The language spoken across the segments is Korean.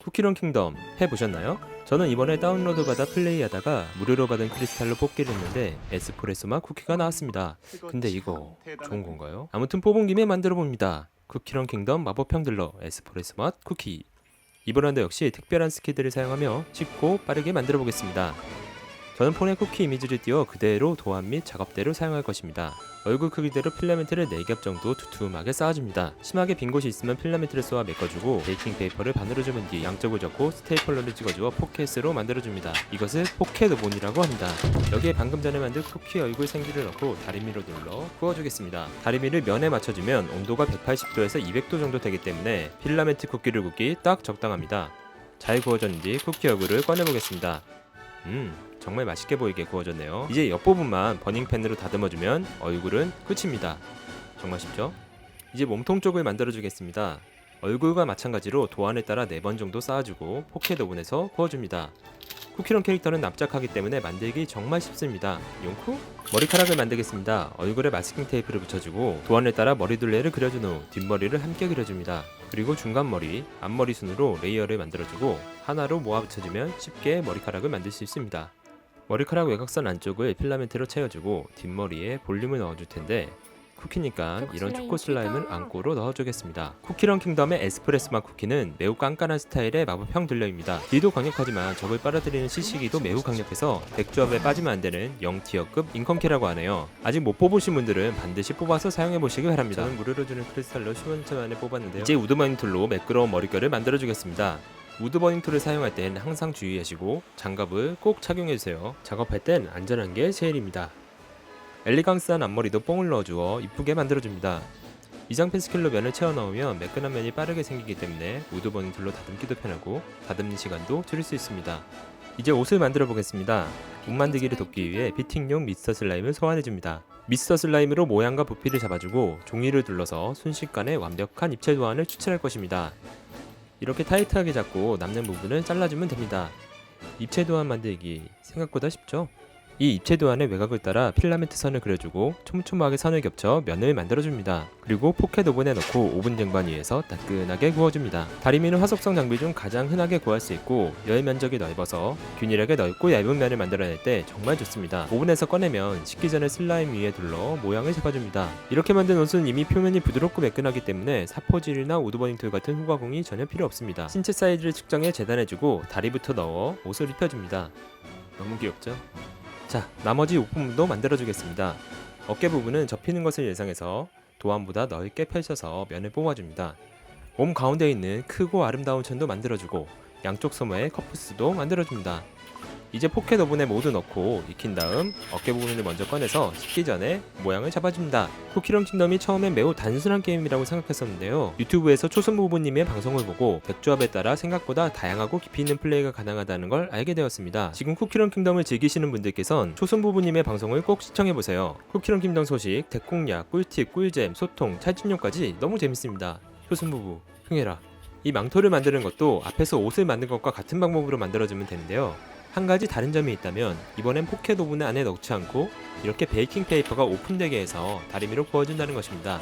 쿠키런 킹덤 해보셨나요? 저는 이번에 다운로드 받아 플레이하다가 무료로 받은 크리스탈로 뽑기를 했는데 에스프레소 맛 쿠키가 나왔습니다. 근데 이거 좋은 건가요? 아무튼 뽑은 김에 만들어 봅니다. 쿠키런 킹덤 마법 형들러 에스프레소 맛 쿠키. 이번에도 역시 특별한 스킬들을 사용하며 쉽고 빠르게 만들어 보겠습니다. 저는 폰에 쿠키 이미지를 띄워 그대로 도안 및 작업대로 사용할 것입니다. 얼굴 크기대로 필라멘트를 4겹 정도 두툼하게 쌓아줍니다. 심하게 빈 곳이 있으면 필라멘트를 쏘아 메꿔주고 베이킹 페이퍼를 반으로 접은 뒤 양쪽을 접고 스테이플러를 찍어주어 포켓으로 만들어줍니다. 이것을 포켓 오븐이라고 합니다. 여기에 방금 전에 만든 쿠키 얼굴 생지를 넣고 다리미로 눌러 구워주겠습니다. 다리미를 면에 맞춰주면 온도가 180도에서 200도 정도 되기 때문에 필라멘트 쿠키를 굽기 딱 적당합니다. 잘 구워졌는지 쿠키 얼굴을 꺼내보겠습니다. 정말 맛있게 보이게 구워졌네요. 이제 옆부분만 버닝팬으로 다듬어주면 얼굴은 끝입니다. 정말 쉽죠? 이제 몸통 쪽을 만들어주겠습니다. 얼굴과 마찬가지로 도안에 따라 4번 정도 쌓아주고 포켓 오븐에서 구워줍니다. 쿠키런 캐릭터는 납작하기 때문에 만들기 정말 쉽습니다. 용쿠? 머리카락을 만들겠습니다. 얼굴에 마스킹 테이프를 붙여주고 도안에 따라 머리둘레를 그려준 후 뒷머리를 함께 그려줍니다. 그리고 중간 머리, 앞머리 순으로 레이어를 만들어주고 하나로 모아 붙여주면 쉽게 머리카락을 만들 수 있습니다. 머리카락 외곽선 안쪽을 필라멘트로 채워주고 뒷머리에 볼륨을 넣어줄 텐데 쿠키니까 이런 초코 슬라임을 안고로 넣어주겠습니다. 쿠키런 킹덤의 에스프레소 맛 쿠키는 매우 깐깐한 스타일의 마법형 들려입니다. 뒤도 강력하지만 적을 빨아들이는 시시기도 매우 강력해서 백조합에 빠지면 안되는 0티어급 인컨키라고 하네요. 아직 못 뽑으신 분들은 반드시 뽑아서 사용해보시기 바랍니다. 저는 무료로 주는 크리스탈로 10분 만에 뽑았는데요. 이제 우드버닝 툴로 매끄러운 머릿결을 만들어주겠습니다. 우드버닝 툴을 사용할 땐 항상 주의하시고 장갑을 꼭 착용해주세요. 작업할 땐 안전한 게 제일입니다. 엘리강스한 앞머리도 뽕을 넣어주어 이쁘게 만들어줍니다. 이장펜 스킬로 면을 채워 넣으면 매끈한 면이 빠르게 생기기 때문에 우드버닝 툴로 다듬기도 편하고 다듬는 시간도 줄일 수 있습니다. 이제 옷을 만들어 보겠습니다. 옷 만들기를 돕기 위해 피팅용 미스터 슬라임을 소환해줍니다. 미스터 슬라임으로 모양과 부피를 잡아주고 종이를 둘러서 순식간에 완벽한 입체 도안을 추출할 것입니다. 이렇게 타이트하게 잡고 남는 부분을 잘라주면 됩니다. 입체 도안 만들기 생각보다 쉽죠? 이 입체 도안의 외곽을 따라 필라멘트 선을 그려주고 촘촘하게 선을 겹쳐 면을 만들어줍니다. 그리고 포켓 오븐에 넣고 오븐 쟁반 위에서 따끈하게 구워줍니다. 다리미는 화석성 장비 중 가장 흔하게 구할 수 있고 열 면적이 넓어서 균일하게 넓고 얇은 면을 만들어낼 때 정말 좋습니다. 오븐에서 꺼내면 식기 전에 슬라임 위에 둘러 모양을 잡아줍니다. 이렇게 만든 옷은 이미 표면이 부드럽고 매끈하기 때문에 사포질이나 우드버닝 툴 같은 후가공이 전혀 필요 없습니다. 신체 사이즈를 측정해 재단해주고 다리부터 넣어 옷을 입혀줍니다. 너무 귀엽죠? 자, 나머지 옷부분도 만들어주겠습니다. 어깨 부분은 접히는 것을 예상해서 도안보다 넓게 펼쳐서 면을 뽑아줍니다. 몸 가운데에 있는 크고 아름다운 천도 만들어주고 양쪽 소매에 커프스도 만들어줍니다. 이제 포켓 오븐에 모두 넣고 익힌 다음 어깨 부분을 먼저 꺼내서 식기 전에 모양을 잡아줍니다. 쿠키런 킹덤이 처음엔 매우 단순한 게임이라고 생각했었는데요. 유튜브에서 초승부부님의 방송을 보고 백조합에 따라 생각보다 다양하고 깊이 있는 플레이가 가능하다는 걸 알게 되었습니다. 지금 쿠키런 킹덤을 즐기시는 분들께선 초승부부님의 방송을 꼭 시청해보세요. 쿠키런 킹덤 소식, 대공략, 꿀팁, 꿀잼, 소통, 찰진용까지 너무 재밌습니다. 초승부부, 흥해라. 이 망토를 만드는 것도 앞에서 옷을 만든 것과 같은 방법으로 만들어주면 되는데요. 한 가지 다른 점이 있다면 이번엔 포켓 오븐 안에 넣지 않고 이렇게 베이킹 페이퍼가 오픈되게 해서 다리미로 구워준다는 것입니다.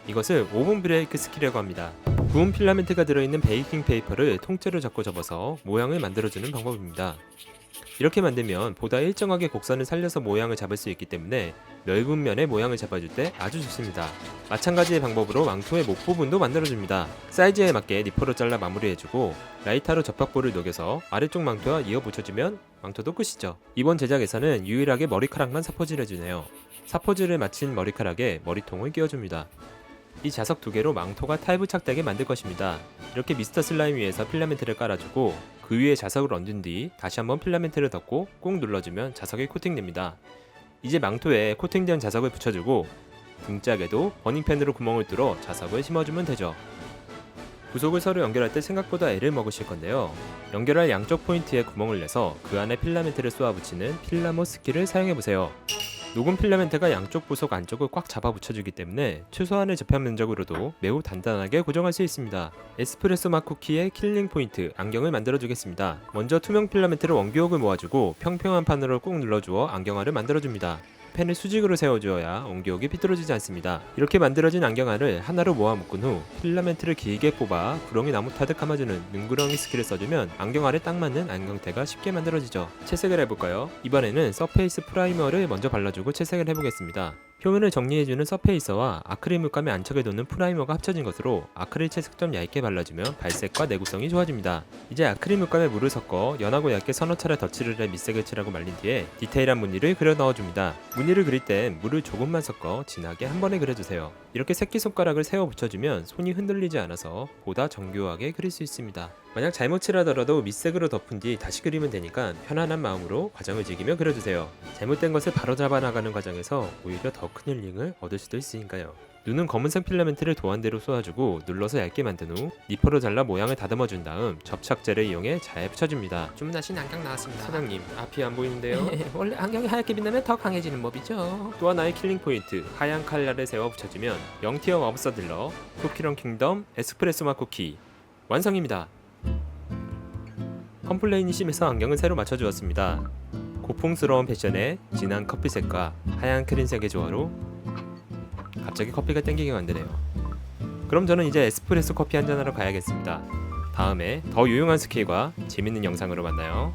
이것을 오븐 브레이크 스킬이라고 합니다. 구운 필라멘트가 들어있는 베이킹 페이퍼를 통째로 잡고 접어서 모양을 만들어주는 방법입니다. 이렇게 만들면 보다 일정하게 곡선을 살려서 모양을 잡을 수 있기 때문에 넓은 면의 모양을 잡아줄 때 아주 좋습니다. 마찬가지의 방법으로 망토의 목 부분도 만들어줍니다. 사이즈에 맞게 니퍼로 잘라 마무리해주고 라이터로 접합볼을 녹여서 아래쪽 망토와 이어 붙여주면 망토도 끝이죠. 이번 제작에서는 유일하게 머리카락만 사포질해주네요. 사포질을 마친 머리카락에 머리통을 끼워줍니다. 이 자석 2개로 망토가 탈부착되게 만들 것입니다. 이렇게 미스터 슬라임 위에서 필라멘트를 깔아주고 그 위에 자석을 얹은 뒤 다시 한번 필라멘트를 덮고 꾹 눌러주면 자석이 코팅됩니다. 이제 망토에 코팅된 자석을 붙여주고 등짝에도 버닝팬으로 구멍을 뚫어 자석을 심어주면 되죠. 부속을 서로 연결할 때 생각보다 애를 먹으실 건데요. 연결할 양쪽 포인트에 구멍을 내서 그 안에 필라멘트를 쏘아 붙이는 필라모 스킬을 사용해보세요. 녹은 필라멘트가 양쪽 부속 안쪽을 꽉 잡아 붙여주기 때문에 최소한의 접합 면적으로도 매우 단단하게 고정할 수 있습니다. 에스프레소 맛 쿠키의 킬링 포인트 안경을 만들어주겠습니다. 먼저 투명 필라멘트를 원기옥을 모아주고 평평한 판으로 꾹 눌러주어 안경알을 만들어줍니다. 펜을 수직으로 세워주어야 옹기옥이 삐뚤어지지 않습니다. 이렇게 만들어진 안경알을 하나로 모아 묶은 후 필라멘트를 길게 뽑아 구렁이 나무 타듯 감아주는 눈구렁이 스킬을 써주면 안경알에 딱 맞는 안경테가 쉽게 만들어지죠. 채색을 해볼까요? 이번에는 서페이스 프라이머를 먼저 발라주고 채색을 해보겠습니다. 표면을 정리해주는 서페이서와 아크릴 물감에 안착을 돋는 프라이머가 합쳐진 것으로 아크릴 채색 좀 얇게 발라주면 발색과 내구성이 좋아집니다. 이제 아크릴 물감에 물을 섞어 연하고 얇게 서너 차례 덧칠을 해 밑색을 칠하고 말린 뒤에 디테일한 무늬를 그려 넣어줍니다. 무늬를 그릴 땐 물을 조금만 섞어 진하게 한 번에 그려주세요. 이렇게 새끼손가락을 세워 붙여주면 손이 흔들리지 않아서 보다 정교하게 그릴 수 있습니다. 만약 잘못 칠하더라도 밑색으로 덮은 뒤 다시 그리면 되니까 편안한 마음으로 과정을 즐기며 그려주세요. 잘못된 것을 바로잡아 나가는 과정에서 오히려 더 큰 힐링을 얻을 수도 있으니까요. 눈은 검은색 필라멘트를 도안대로 쏘아주고 눌러서 얇게 만든 후 니퍼로 잘라 모양을 다듬어준 다음 접착제를 이용해 잘 붙여줍니다. 주문하신 안경 나왔습니다. 사장님, 앞이 안 보이는데요? 원래 안경이 하얗게 빛나면 더 강해지는 법이죠. 또 하나의 킬링 포인트, 하얀 칼날을 세워 붙여주면 0티어 맙스터 딜러 쿠키런 킹덤 에스프레소 맛 쿠키 완성입니다. 컴플레인이 심해서 안경을 새로 맞춰주었습니다. 고풍스러운 패션에 진한 커피색과 하얀 크림색의 조화로 갑자기 커피가 땡기게 만드네요. 그럼 저는 이제 에스프레소 커피 한잔하러 가야겠습니다. 다음에 더 유용한 스킬과 재밌는 영상으로 만나요.